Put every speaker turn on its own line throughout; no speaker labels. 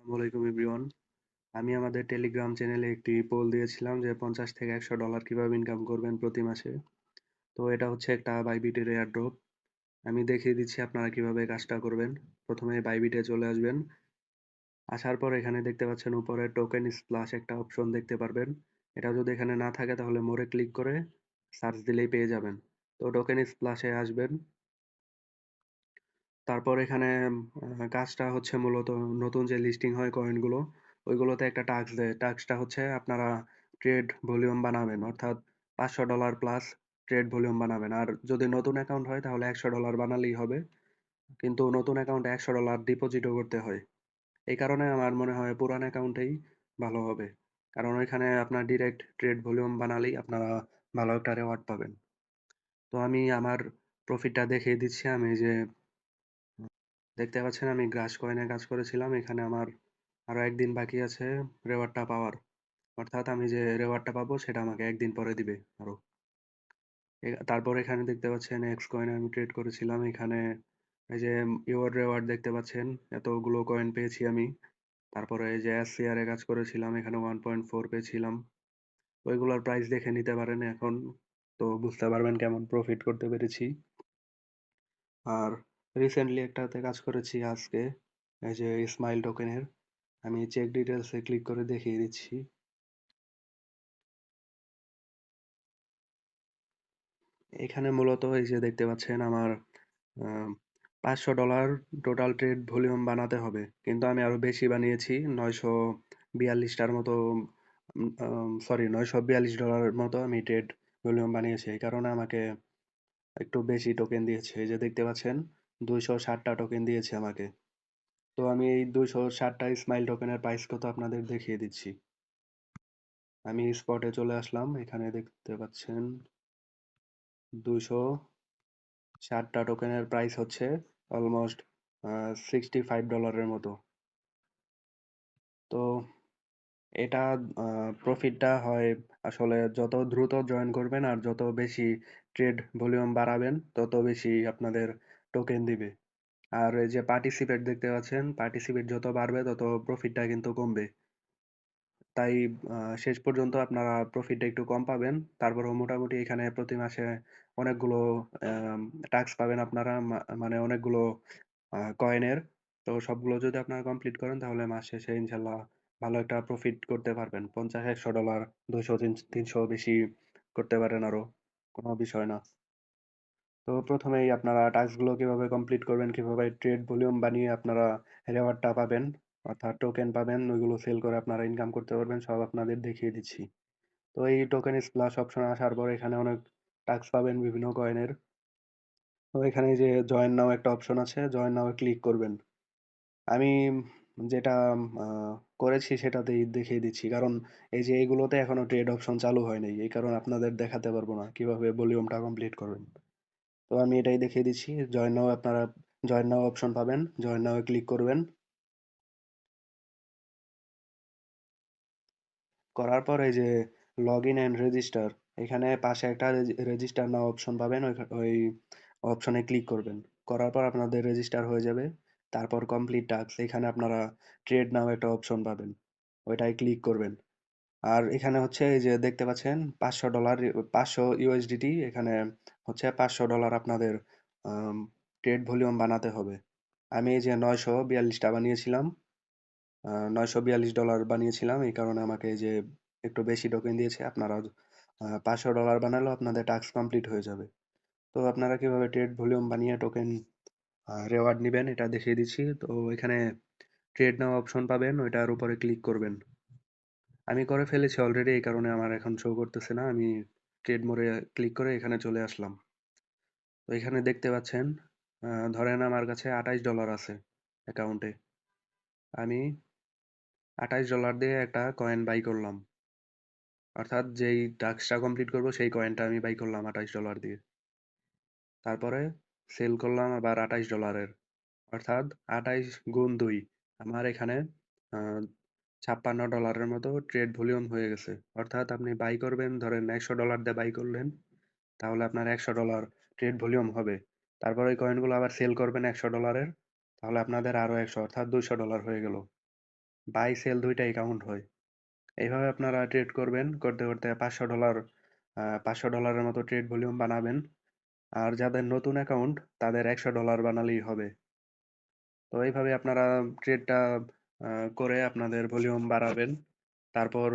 ওয়ালাইকুম এভরিওয়ান। আমি আমাদের টেলিগ্রাম চ্যানেলে একটি পোল দিয়েছিলাম যে 50 থেকে $100 কিভাবে ইনকাম করবেন প্রতি মাসে। তো এটা হচ্ছে একটা বাইবিটের এয়ারড্রপ। আমি দেখিয়ে দিচ্ছি আপনারা কিভাবে কাজটা করবেন। প্রথমে বাইবিটে চলে আসবেন। আসার পর এখানে দেখতে পাচ্ছেন উপরে টোকেন স্প্লাশ একটা অপশন দেখতে পারবেন। এটা যদি এখানে না থাকে তাহলে মোরে ক্লিক করে সার্চ দিলেই পেয়ে যাবেন। তো টোকেন স্প্লাশে আসবেন। তারপর এখানে কাজটা হচ্ছে মূলত নতুন যে লিস্টিং হয় কয়েনগুলো, ওইগুলোতে একটা টাস্ক দেয়। টাস্কটা হচ্ছে আপনারা ট্রেড ভলিউম বানাবেন, অর্থাৎ $500 প্লাস ট্রেড ভলিউম বানাবেন। আর যদি নতুন অ্যাকাউন্ট হয় তাহলে $100 বানালেই হবে। কিন্তু নতুন অ্যাকাউন্টে $100 ডিপোজিটও করতে হয়। এই কারণে আমার মনে হয় পুরান অ্যাকাউন্টেই ভালো হবে, কারণ ওইখানে আপনার ডিরেক্ট ট্রেড ভলিউম বানালেই আপনারা ভালো একটা রেওয়ার্ড পাবেন। তো আমি আমার প্রফিটটা দেখিয়ে দিচ্ছি। আমি এই যে দেখতে পাচ্ছেন আমি গ্রাস কয়েনে কাজ করেছিলাম। এখানে আমার আরো একদিন বাকি আছে রেওয়ার্ডটা পাওয়ার, অর্থাৎ আমি যে রেওয়ার্ডটা পাবো সেটা আমাকে একদিন পরে দিবে আরো। তারপর এখানে দেখতে পাচ্ছেন এক্স কয়েনে আমি ট্রেড করেছিলাম। এখানে এই যে ইওর রেওয়ার্ড দেখতে পাচ্ছেন, এতগুলো কয়েন পেয়েছি আমি। তারপরে এই যে এসসিআর এ কাজ করেছিলাম, এখানে 1.4 পেয়েছিলাম। ওইগুলোর প্রাইস দেখে নিতে পারেন এখন, তো বুঝতে পারবেন কেমন প্রফিট করতে পেরেছি। আর রিসেন্টলি একটাতে কাজ করেছি আজকে, এই যে স্মাইল টোকেনের। আমি চেক ডিটেলসে ক্লিক করে দেখিয়ে দিচ্ছি। এখানে মূলত এই যে দেখতে পাচ্ছেন আমার $500 টোটাল ট্রেড ভলিউম বানাতে হবে, কিন্তু আমি আরো বেশি বানিয়েছি। 942টার মতো, সরি, $942 মতো আমি ট্রেড ভলিউম বানিয়েছি। এই কারণে আমাকে একটু বেশি টোকেন দিয়েছে। এই যে দেখতে পাচ্ছেন 260টা টোকেন দিয়েছে আমাকে। তো আমি এই 260টা স্মাইল টোকেনের প্রাইস কত আপনাদের দেখিয়ে দিচ্ছি। আমি স্পটে চলে আসলাম। এখানে দেখতে পাচ্ছেন 260টা টোকেনের প্রাইস হচ্ছে অলমোস্ট $65 মতো। তো এটা প্রফিটটা হয় আসলে যত দ্রুত জয়েন করবেন আর যত বেশি ট্রেড ভলিউম বাড়াবেন তত বেশি আপনাদের টোকেন দিবে। আর এই যে পার্টিসিপেট দেখতে পাচ্ছেন, পার্টিসিপেট যত বাড়বে তত প্রফিটটা কিন্তু কমবে। তাই শেষ পর্যন্ত আপনারা প্রফিটটা একটু কম পাবেন। তারপরেও মোটামুটি এখানে প্রতি মাসে অনেকগুলো টাস্ক পাবেন আপনারা, মানে অনেকগুলো কয়েনের। তো সবগুলো যদি আপনারা কমপ্লিট করেন তাহলে মাস শেষে ইনশাল্লাহ ভালো একটা প্রফিট করতে পারবেন। 50, $100, 200, 300 বেশি করতে পারেন আরো, কোনো বিষয় না। তো প্রথমেই আপনারা টাস্কগুলো কিভাবে কমপ্লিট করবেন, কিভাবে ট্রেড ভলিউম বানিয়ে আপনারা রেওয়ার্ডটা পাবেন, অর্থাৎ টোকেন পাবেন, ওইগুলো সেল করে আপনারা ইনকাম করতে পারবেন, সব আপনাদের দেখিয়ে দিচ্ছি। তো এই টোকেন স্প্লাশ অপশন আসার পর এখানে অনেক টাস্ক পাবেন বিভিন্ন কয়েনের। তো এখানে যে জয়েন নাও একটা অপশন আছে, জয়েন নাও ক্লিক করবেন। আমি যেটা করেছি সেটাতেই দেখিয়ে দিচ্ছি, কারণ এই যে এইগুলোতে এখনো ট্রেড অপশন চালু হয় নাই, এই কারণে আপনাদের দেখাতে পারবো না কিভাবে ভলিউমটা কমপ্লিট করবেন। তো আমি এটাই দেখিয়ে দিচ্ছি। জয়েন নাও আপনারা জয়েন নাও অপশন পাবেন, জয়েন নাও ক্লিক করবেন। করার পর এই যে লগ ইন অ্যান্ড রেজিস্টার, এখানে পাশে একটা রেজিস্টার নাও অপশন পাবেন, ওই অপশনে ক্লিক করবেন। করার পর আপনাদের রেজিস্টার হয়ে যাবে। তারপর কমপ্লিট টাস্ক, এখানে আপনারা ট্রেড নাও একটা অপশন পাবেন, ওইটাই ক্লিক করবেন। আর এখানে হচ্ছে এই যে দেখতে পাচ্ছেন $500, 500 USDT, এখানে হচ্ছে $500 আপনাদের ট্রেড ভলিউম বানাতে হবে। আমি এই যে 942টা বানিয়েছিলাম, $942 বানিয়েছিলাম, এই কারণে আমাকে এই যে একটু বেশি টোকেন দিয়েছে। আপনারা $500 বানালেও আপনাদের টাস্ক কমপ্লিট হয়ে যাবে। তো আপনারা কিভাবে ট্রেড ভলিউম বানিয়ে টোকেন রেওয়ার্ড নেবেন এটা দেখিয়ে দিচ্ছি। তো এখানে ট্রেড নাও অপশন পাবেন, ওইটার উপরে ক্লিক করবেন। আমি করে ফেলেছি অলরেডি, এই কারণে আমার এখন শো করতেছে না। আমি ট্রেড মোড়ে ক্লিক করে এখানে চলে আসলাম। তো এখানে দেখতে পাচ্ছেন ধরেন আমার কাছে $28 আছে অ্যাকাউন্টে। আমি $28 দিয়ে একটা কয়েন বাই করলাম, অর্থাৎ যেই টাস্কটা কমপ্লিট করব সেই কয়েনটা আমি বাই করলাম $28 দিয়ে। তারপরে সেল করলাম আবার $28-এর, অর্থাৎ 28 × 2, আমার এখানে $56 মতো ট্রেড ভলিউম হয়ে গেছে। অর্থাৎ আপনি বাই করবেন, ধরেন $100 দিয়ে বাই করলেন, তাহলে আপনার $100 ট্রেড ভলিউম হবে। তারপর ওই কয়েনগুলো আবার সেল করবেন $100-এর, তাহলে আপনাদের আরো 100, অর্থাৎ $200 হয়ে গেল। বাই সেল দুইটাই কাউন্ট হয়। এইভাবে আপনারা ট্রেড করবেন, করতে করতে $500 মতো ট্রেড ভলিউম বানাবেন। আর যাদের নতুন অ্যাকাউন্ট তাদের $100 বানালেই হবে। তো এইভাবে আপনারা ট্রেডটা করে আপনাদের ভলিউম বাড়াবেন। তারপর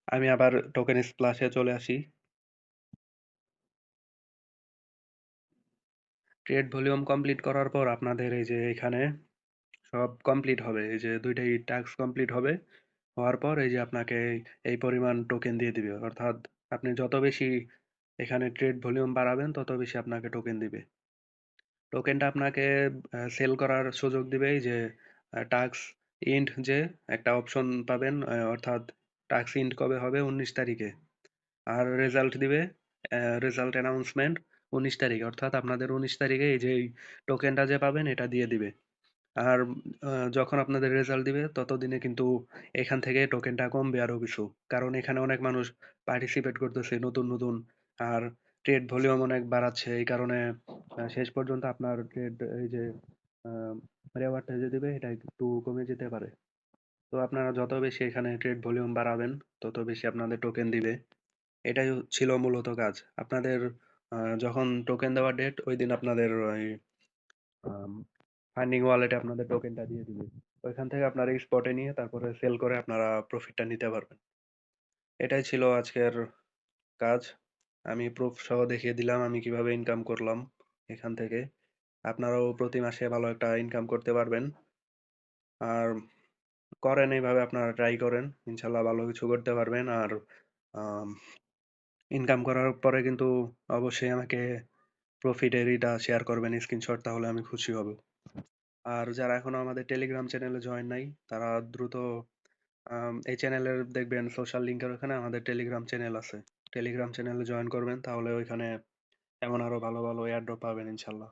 আমি আবার টোকেন স্প্লাশে চলে আসি। ট্রেড ভলিউম কমপ্লিট করার পর আপনাদের এই যে এখানে সব কমপ্লিট হবে, এই যে দুইটাই টাস্ক কমপ্লিট হবে। হওয়ার পর এই যে আপনাকে এই পরিমাণ টোকেন দিয়ে দিবে, অর্থাৎ আপনি যত বেশি এখানে ট্রেড ভলিউম বাড়াবেন তত বেশি আপনাকে টোকেন দিবে। টোকেনটা আপনাকে সেল করার সুযোগ দিবে এই যে টাস্ক ইন্ট, যে একটা অপশন পাবেন, অর্থাৎ টাস্ক ইন্ট কবে হবে 19 তারিখে। আর রেজাল্ট দিবে, রেজাল্ট অ্যানাউন্সমেন্ট 19 তারিখ, অর্থাৎ আপনাদের 19 তারিখে এই যে টোকেনটা যে পাবেন এটা দিয়ে দিবে। আর যখন আপনাদের রেজাল্ট দিবে ততদিনে কিন্তু এখান থেকে টোকেনটা কমবে আরো কিছু, কারণ এখানে অনেক মানুষ পার্টিসিপেট করতেছে নতুন নতুন। আর ট্রেড ভলিউম অনেক বাড়াচ্ছে, এই কারণে শেষ পর্যন্ত আপনার ট্রেড এই যে রেওয়ার্ডটা যে দিবে এটা একটু কমে যেতে পারে। তো আপনারা যত বেশি এখানে ট্রেড ভলিউম বাড়াবেন তত বেশি আপনাদের টোকেন দিবে। এটাই ছিল মূলত কাজ আপনাদের। যখন টোকেন দেওয়ার ডেট ওই দিন আপনাদের ওই ফান্ডিং ওয়ালেটে আপনাদের টোকেনটা দিয়ে দিবে। ওইখান থেকে আপনারা স্পটে নিয়ে তারপরে সেল করে আপনারা প্রফিটটা নিতে পারবেন। এটাই ছিল আজকের কাজ। আমি প্রুফ সহ দেখিয়ে দিলাম আমি কিভাবে ইনকাম করলাম এখান থেকে। আপনারাও প্রতি মাসে ভালো একটা ইনকাম করতে পারবেন। আর করেন এইভাবে, আপনারা ট্রাই করেন, ইনশাল্লাহ ভালো কিছু করতে পারবেন। আর ইনকাম করার পরে কিন্তু অবশ্যই আমাকে প্রফিটের এটা শেয়ার করবেন স্ক্রিনশট, তাহলে আমি খুশি হব। আর যারা এখনো আমাদের টেলিগ্রাম চ্যানেলে জয়েন নাই তারা দ্রুত এই চ্যানেলের দেখবেন সোশ্যাল লিংকের ওখানে আমাদের টেলিগ্রাম চ্যানেল আছে। টেলিগ্রাম চ্যানেলে জয়েন করবেন, তাহলে ওইখানে এমন আরো ভালো ভালো এয়ারড্রপ পাবেন ইনশাল্লাহ।